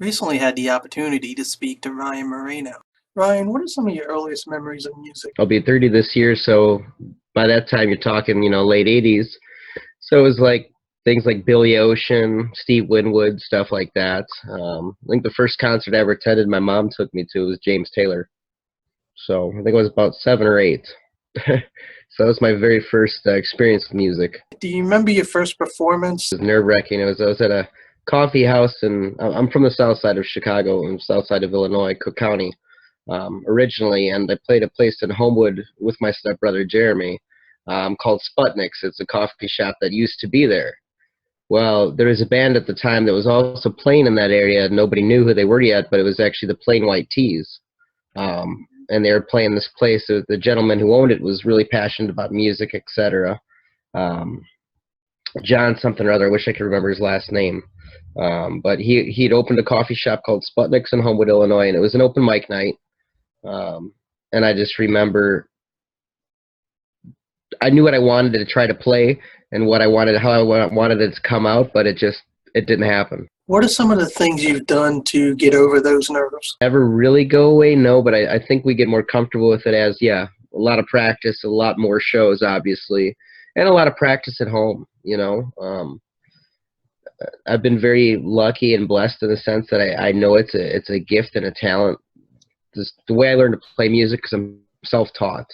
Recently had the opportunity to speak to Ryan Moreno. Ryan, what are some of your earliest memories of music? I'll be 30 this year, so by that time you're talking, late 80s. So it was like things like Billy Ocean, Steve Winwood, stuff like that. I think the first concert I ever attended, my mom took me to was James Taylor. So I think it was about 7 or 8. So it was my very first experience with music. Do you remember your first performance? It was nerve-wracking. I was at a coffee house, and I'm from the south side of Chicago and south side of Illinois, Cook County, originally, and I played a place in Homewood with my stepbrother Jeremy called Sputnik's. It's a coffee shop that used to be there. Well, there was a band at the time that was also playing in that area. Nobody knew who they were yet, but it was actually the Plain White Tees. And they were playing this place. The gentleman who owned it was really passionate about music, etc. John something or other. I wish I could remember his last name. But he'd opened a coffee shop called Sputnik's in Homewood, Illinois, and it was an open mic night. And I just remember I knew what I wanted to try to play and how I wanted it to come out, but it didn't happen. What are some of the things you've done to get over those nerves? Never really go away, no, but I think we get more comfortable with it as, a lot of practice, a lot more shows, obviously, and a lot of practice at home, I've been very lucky and blessed in the sense that I know it's a gift and a talent. Just the way I learned to play music, because I'm self-taught.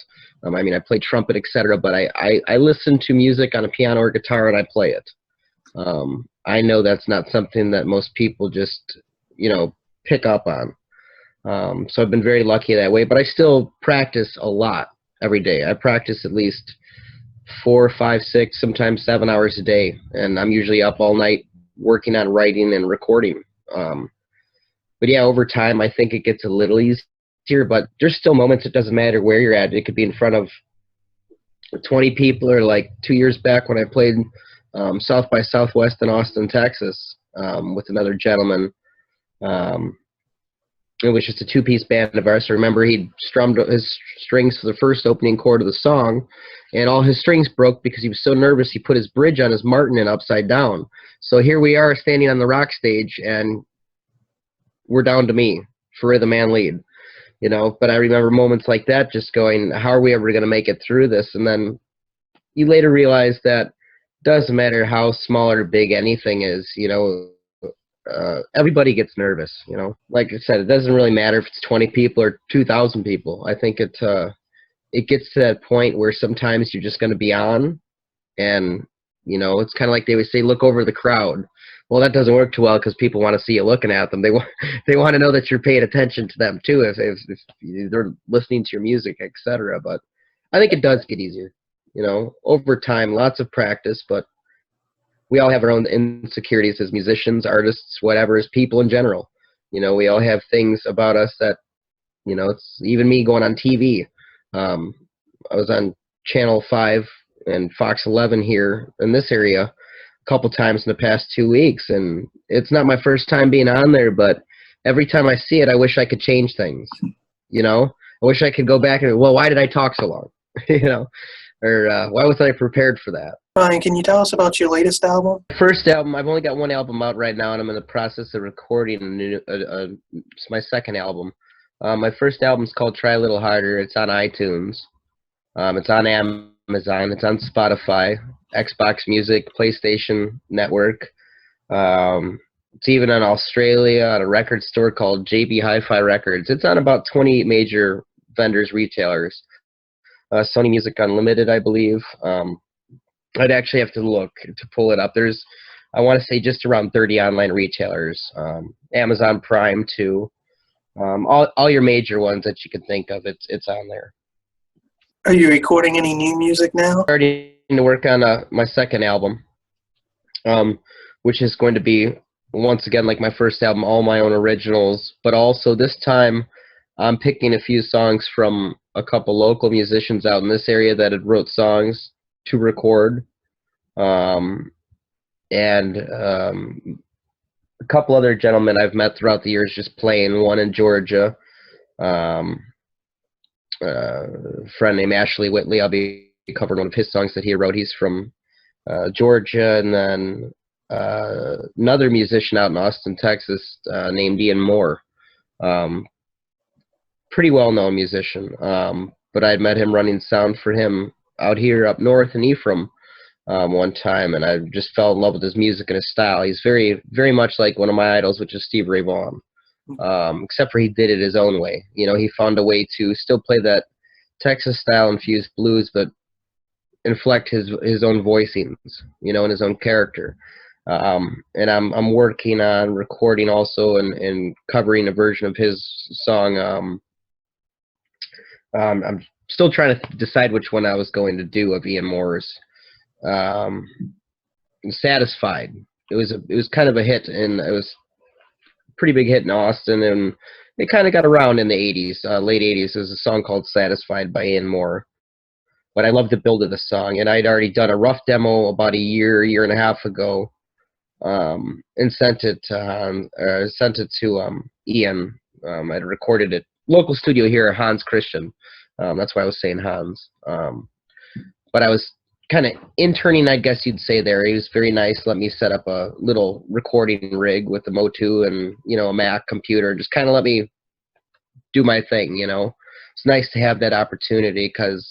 I play trumpet, etc., but I listen to music on a piano or guitar and I play it. I know that's not something that most people just, pick up on. So I've been very lucky that way, but I still practice a lot every day. I practice at least 4, 5, 6, sometimes 7 hours a day, and I'm usually up all night working on writing and recording. But yeah, over time, I think it gets a little easier, but there's still moments it doesn't matter where you're at. It could be in front of 20 people, or like 2 years back when I played South by Southwest in Austin, Texas, with another gentleman. It was just a two-piece band of ours. I remember he'd strummed his strings for the first opening chord of the song, and all his strings broke because he was so nervous he put his bridge on his martinet upside down. So here we are standing on the rock stage, and we're down to me for rhythm and lead. But I remember moments like that just going, how are we ever going to make it through this? And then you later realize that it doesn't matter how small or big anything is, everybody gets nervous, Like I said, it doesn't really matter if it's 20 people or 2,000 people. I think it gets to that point where sometimes you're just going to be on, and, it's kind of like they would say, look over the crowd. Well, that doesn't work too well because people want to see you looking at them. They want to know that you're paying attention to them too, if they're listening to your music, etc. But I think it does get easier, over time, lots of practice. But we all have our own insecurities as musicians, artists, whatever, as people in general. We all have things about us that, it's even me going on TV. I was on Channel 5 and Fox 11 here in this area couple times in the past 2 weeks, and it's not my first time being on there, but every time I see it, I wish I could change things. I wish I could go back and, well, why did I talk so long? Or why wasn't I prepared for that? Ryan, can you tell us about your latest album? First album, I've only got one album out right now, and I'm in the process of recording it's my second album. My first album's called Try a Little Harder. It's on iTunes. It's on Amazon. It's on Spotify, Xbox Music, PlayStation Network. It's even in Australia on a record store called JB Hi-Fi Records. It's on about 20 major vendors, retailers. Sony Music Unlimited, I believe. I'd actually have to look to pull it up. There's, I want to say, just around 30 online retailers. Amazon Prime, too. All your major ones that you can think of, it's on there. Are you recording any new music now? Starting to work on my second album, which is going to be, once again, like my first album, all my own originals, but also this time I'm picking a few songs from a couple local musicians out in this area that had wrote songs to record, and a couple other gentlemen I've met throughout the years just playing, one in Georgia, a friend named Ashley Whitley. I'll be covering one of his songs that he wrote. He's from Georgia. And then another musician out in Austin, Texas, named Ian Moore. Um, Pretty well-known musician. But I'd met him running sound for him out here up north in Ephraim one time, and I just fell in love with his music and his style. He's very, very much like one of my idols, which is Steve Ray Vaughan. Except for he did it his own way. You know, he found a way to still play that Texas style infused blues, but inflect his own voicings, you know, and his own character. And I'm working on recording also and covering a version of his song. I'm still trying to decide which one I was going to do of Ian Moore's. Um, Satisfied. It was kind of a hit, and it was a pretty big hit in Austin, and it kind of got around in the 80s, late 80s. There's a song called Satisfied by Ian Moore. But I love the build of the song, and I'd already done a rough demo about a year and a half ago, and sent it to Ian. I'd recorded it local studio here, Hans Christian. That's why I was saying Hans. But I was kind of interning, I guess you'd say there. He was very nice, let me set up a little recording rig with the Motu and, you know, a Mac computer, just kind of let me do my thing, you know. It's nice to have that opportunity, because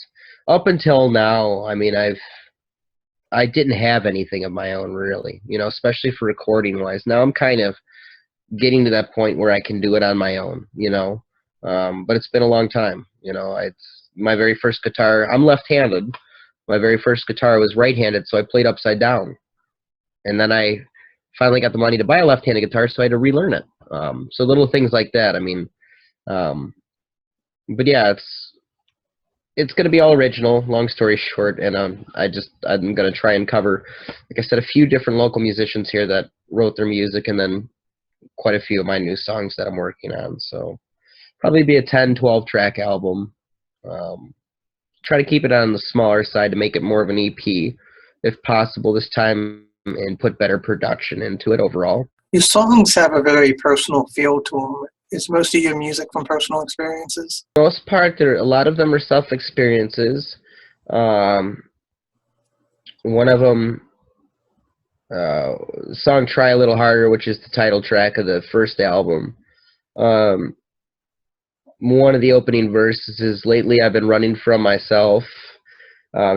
up until now, I mean, I didn't have anything of my own, really, you know, especially for recording wise. Now I'm kind of getting to that point where I can do it on my own, you know. But it's been a long time, you know. It's my very first guitar. I'm left-handed. My very first guitar was right-handed, so I played upside down. And then I finally got the money to buy a left-handed guitar, so I had to relearn it. So little things like that. I mean, but yeah, it's going to be all original, long story short, and I'm going to try and cover, like I said, a few different local musicians here that wrote their music, and then quite a few of my new songs that I'm working on. So probably be a 10, 12 track album. Try to keep it on the smaller side to make it more of an EP, if possible this time, and put better production into it overall. Your songs have a very personal feel to them. Is most of your music from personal experiences? For the most part, a lot of them are self-experiences. One of them, song Try a Little Harder, which is the title track of the first album. One of the opening verses is, lately I've been running from myself.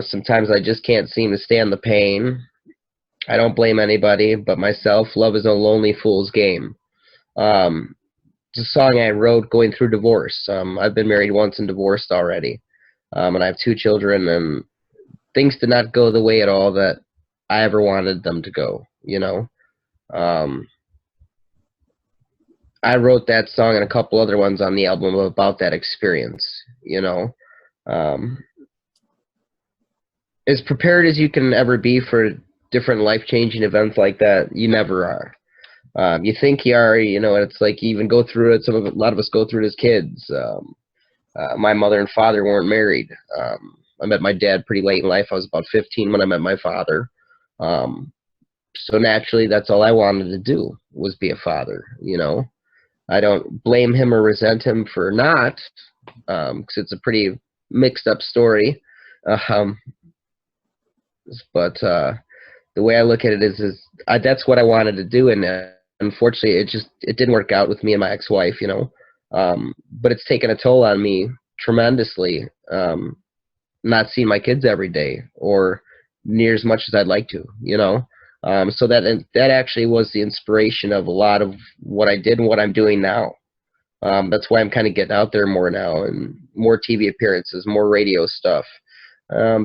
Sometimes I just can't seem to stand the pain. I don't blame anybody but myself. Love is a lonely fool's game. It's a song I wrote going through divorce. I've been married once and divorced already. And I have 2 children, and things did not go the way at all that I ever wanted them to go, you know. I wrote that song and a couple other ones on the album about that experience, you know. As prepared as you can ever be for different life-changing events like that, you never are. You think you are, you know, and it's like you even go through it. A lot of us go through it as kids. My mother and father weren't married. I met my dad pretty late in life. I was about 15 when I met my father. So naturally, that's all I wanted to do, was be a father, you know. I don't blame him or resent him for not, because it's a pretty mixed up story. But the way I look at it is that's what I wanted to do, and unfortunately, it didn't work out with me and my ex-wife, you know. But it's taken a toll on me tremendously, not seeing my kids every day or near as much as I'd like to, you know. So that actually was the inspiration of a lot of what I did and what I'm doing now. That's why I'm kind of getting out there more now, and more TV appearances, more radio stuff,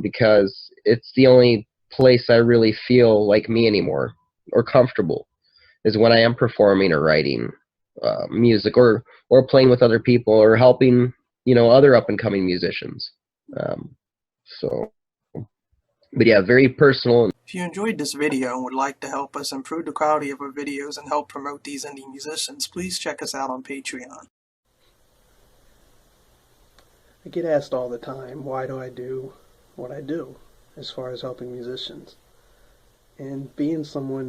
because it's the only place I really feel like me anymore, or comfortable, is when I am performing or writing music, or playing with other people, or helping, you know, other up and coming musicians. So, but yeah, very personal. If you enjoyed this video and would like to help us improve the quality of our videos and help promote these indie musicians, please check us out on Patreon. I get asked all the time, why do I do what I do as far as helping musicians? And being someone